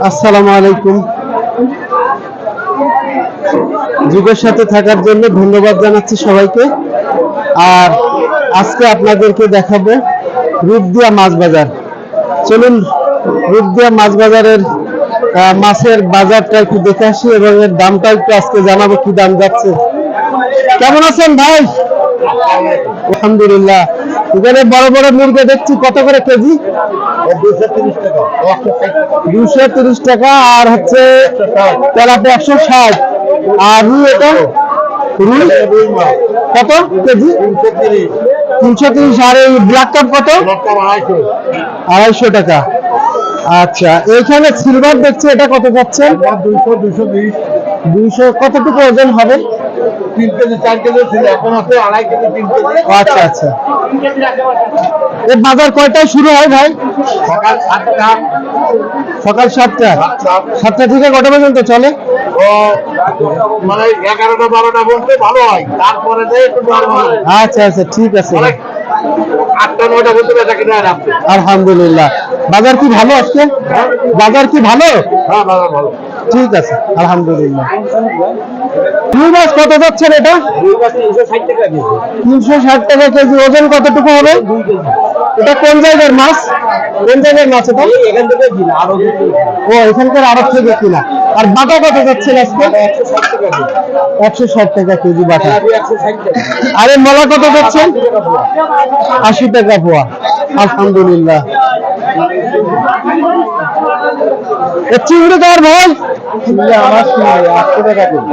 আসসালামু আলাইকুম। যুগের সাথে থাকার জন্য ধন্যবাদ জানাচ্ছি সবাইকে। আর আজকে আপনাদেরকে দেখাবো রূপদিয়া মাছ বাজার। চলুন রূপদিয়া মাছ বাজারের মাছের বাজারটা একটু দেখে আসি এবং এর দামটা একটু আজকে জানাবো, কি দাম যাচ্ছে। কেমন আছেন ভাই? আলহামদুলিল্লাহ। এখানে বড় বড় মুরগি দেখছি, কত করে কেজি? 230 টাকা। আর হচ্ছে তেলাপিয়া 160। আর রুই, এটা রুই কত কেজি? 330। আর এই ব্ল্যাক কাপ কত? 250 টাকা। আচ্ছা, এইখানে সিলভার দেখছি, এটা কত যাচ্ছেন? 200। কতটুকু ওজন হবে? 3 কেজি 4 কেজি ছিল, এখন আছে 2.5 কেজি 3 কেজি। আচ্ছা আচ্ছা। এই বাজার কয়টায় শুরু হয় ভাই? সকাল 7টা। সকাল 7টা। 7টা থেকে কটা পর্যন্ত চলে? ও মানে 11টা 12টা বলতে ভালো হয়, তারপরে একটু নরমাল। আচ্ছা আচ্ছা, ঠিক আছে। 8টা 9টা বলতে বেচা কিনা হয়। আলহামদুলিল্লাহ। বাজার কি ভালো আজকে? বাজার কি ভালো? হ্যাঁ, বাজার ভালো। ঠিক আছে, আলহামদুলিল্লাহ। রুই মাছ কত যাচ্ছেন এটা? 360 টাকা কেজি। 360 টাকা কেজি। ওজন কতটুকু হবে? 2 কেজি। এটা কোন জায়গার মাছ? কোন জায়গার মাছ এটা? এখান থেকে কিনা আরো। ও, এখানকার আড়ত থেকে কিনা। আর বাটা কত যাচ্ছেন আজকে? 160 টাকা কেজি। 160 টাকা কেজি বাটা। 160 টাকা। আরে মলা কত যাচ্ছেন? 80 টাকা পোয়া। আলহামদুলিল্লাহ। চিংড়ি কার ভাই? 800 টাকা কেজি।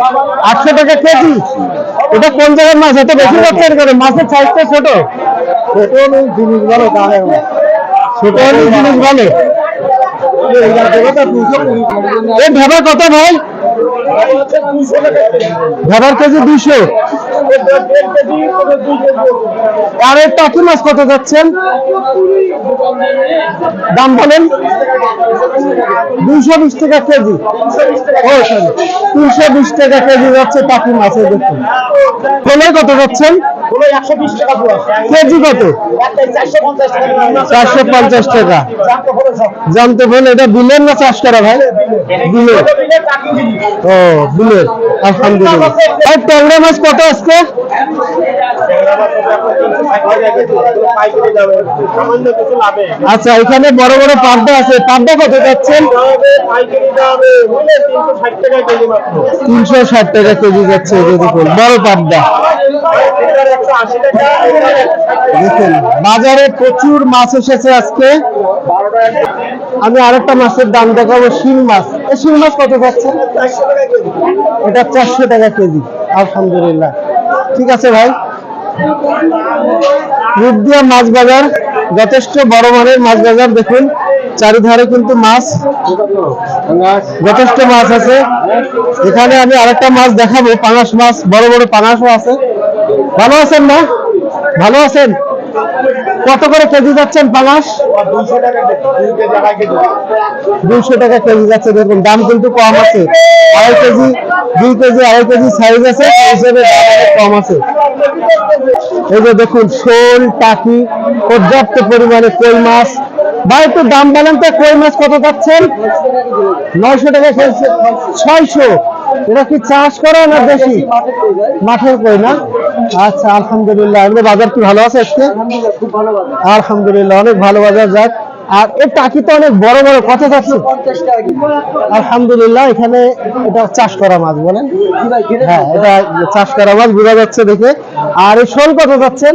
800 টাকা কেজি। এটা কোন জায়গার মাছ? এত বেশি যাচ্ছেন করে? মাছের সাইজটা ছোট। ছোট জিনিস ভালো, ছোট জিনিস ভালো। এই ভেবা কত ভাই? ভেবার কেজি 200। আর এই টাকি মাছ কত যাচ্ছেন? দাম বলেন। 220 টাকা কেজি। ও সরি, 320 টাকা কেজি যাচ্ছে টাকি মাছের। দেখুন কলাই কত যাচ্ছেন? 120 টাকা পুরো। কেজি কত? 450 টাকা। জানতে বল, এটা বিলের না চাষ করা ভাই? বিলের। ও, বিলের। আলহামদুলিল্লাহ। ভাই ট্যাংরা মাছ কত আজকে? আচ্ছা, এখানে বড় বড় পাবদা আছে। পাবদা কত যাচ্ছেন? 360 টাকা কেজি যাচ্ছে। দেখুন বড় পাবদা। দেখুন বাজারে প্রচুর মাছ এসেছে আজকে। আমি আরেকটা মাছের দাম দেখাবো, শিং মাছ। এই শিং মাছ কত যাচ্ছে? এটা 400 টাকা কেজি। আলহামদুলিল্লাহ। ঠিক আছে ভাই। রূপদিয়া মাছ বাজার যথেষ্ট বড় মানের মাছ বাজার। দেখুন চারিধারে কিন্তু মাছ, যথেষ্ট মাছ আছে। এখানে আমি আরেকটা মাছ দেখাবো, পাঙাশ মাছ। বড় বড় পাঙাশও আছে। ভালো আছেন না? ভালো আছেন। কত করে কেজি যাচ্ছেন পাঙাশ? 200 টাকা কেজি যাচ্ছে। দেখুন দাম কিন্তু কম আছে। 2.5 কেজি 2 কেজি 2.5 কেজি সাইজ আছে, হিসেবে দাম অনেক কম আছে। এই যে দেখুন শোল, টাকি, পর্যাপ্ত পরিমাণে কই মাছ। ভাই একটু দাম বলেন তো, কই মাছ কত যাচ্ছেন? 900 টাকা কেজি। 600। এটা কি চাষ করা না দেশি? মাঠের কই না? আচ্ছা, আলহামদুলিল্লাহ। এমনি বাজার কি ভালো আছে আজকে? আলহামদুলিল্লাহ, অনেক ভালো বাজার। যাক। আর এর টাকি তো অনেক বড় বড়, কত যাচ্ছে? আলহামদুলিল্লাহ। এখানে এটা চাষ করা মাছ বলেন? হ্যাঁ, এটা চাষ করা মাছ বোঝা যাচ্ছে দেখে। আর এই শোল কত যাচ্ছেন?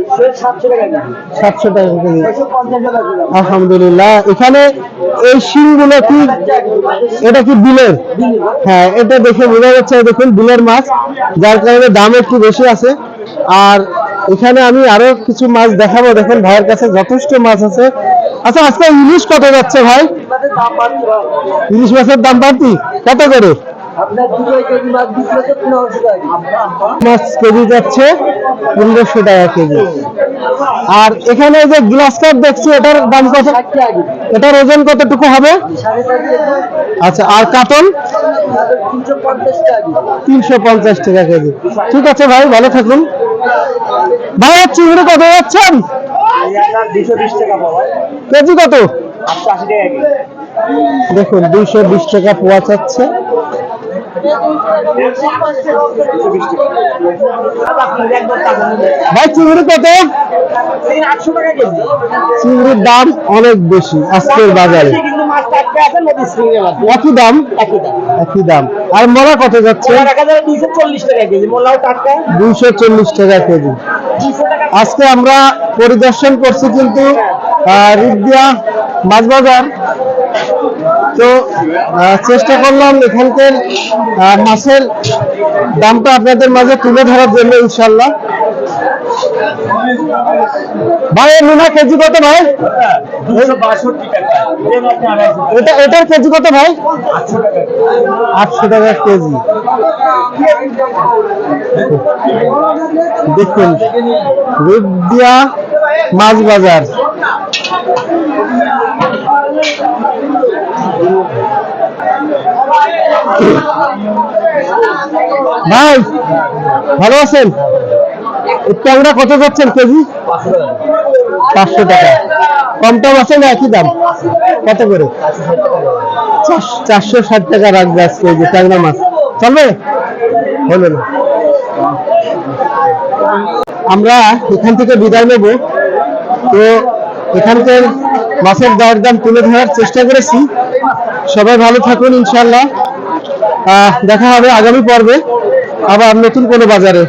700 টাকা কেজি। আলহামদুলিল্লাহ। এখানে এই শিংগুলো কি, এটা কি বিলের? হ্যাঁ, এটা দেখে বোঝা যাচ্ছে। দেখুন বিলের মাছ, যার কারণে দাম একটু বেশি আছে। আর এখানে আমি আরো কিছু মাছ দেখাবো। দেখুন ভাইয়ের কাছে যথেষ্ট মাছ আছে। আচ্ছা, আজকে ইলিশ কত যাচ্ছে ভাই? ইলিশ মাছের দাম বাড়তি কত করে? মাছ কেজি যাচ্ছে 1500 টাকা কেজি। আর এখানে যে গ্লাস কাপ দেখছি, এটার দাম কত? এটার ওজন কতটুকু হবে? আচ্ছা, আর কাতল? 350 টাকা কেজি। ঠিক আছে ভাই, ভালো থাকুন। ভাই চিংড়ি কত যাচ্ছেন? 220 টাকা কেজি কত? 880 টাকা কেজি। দেখুন 220 টাকা পোয়া চাচ্ছে। ভাই চিংড়ি কত? চিংড়ির দাম অনেক বেশি আজকের বাজারে। একই দাম, একই দাম। আর মোলা কত যাচ্ছে? 240 টাকা কেজি। আজকে আমরা পরিদর্শন করছি কিন্তু রিগদিয়া মাছ বাজার। তো চেষ্টা করলাম এখানকার মাছের দামটা আপনাদের মাঝে তুলে ধরার জন্য ইনশাল্লাহ। ভাই নোনা কেজি কত ভাই? 262 টাকা। এটার কেজি কত ভাই? 800 টাকা কেজি। দেখুন রিগদিয়া মাছ বাজার। ভাই ভালো আছেন? ট্যাংরা কত যাচ্ছেন কেজি? 500 টাকা। কম টম আছে না একই দাম? কত করে? 460 টাকা রাখবে আজকে এই যে ট্যাংরা মাছ। চলবে? হলো না। আমরা এখান থেকে বিদায় নেব। তো এখানকার মাছের দর দাম তুলে ধরার চেষ্টা করেছি। সবাই ভালো থাকুন ইনশাল্লাহ। দেখা হবে আগামী পর্বে আবার নতুন কোনো বাজারে।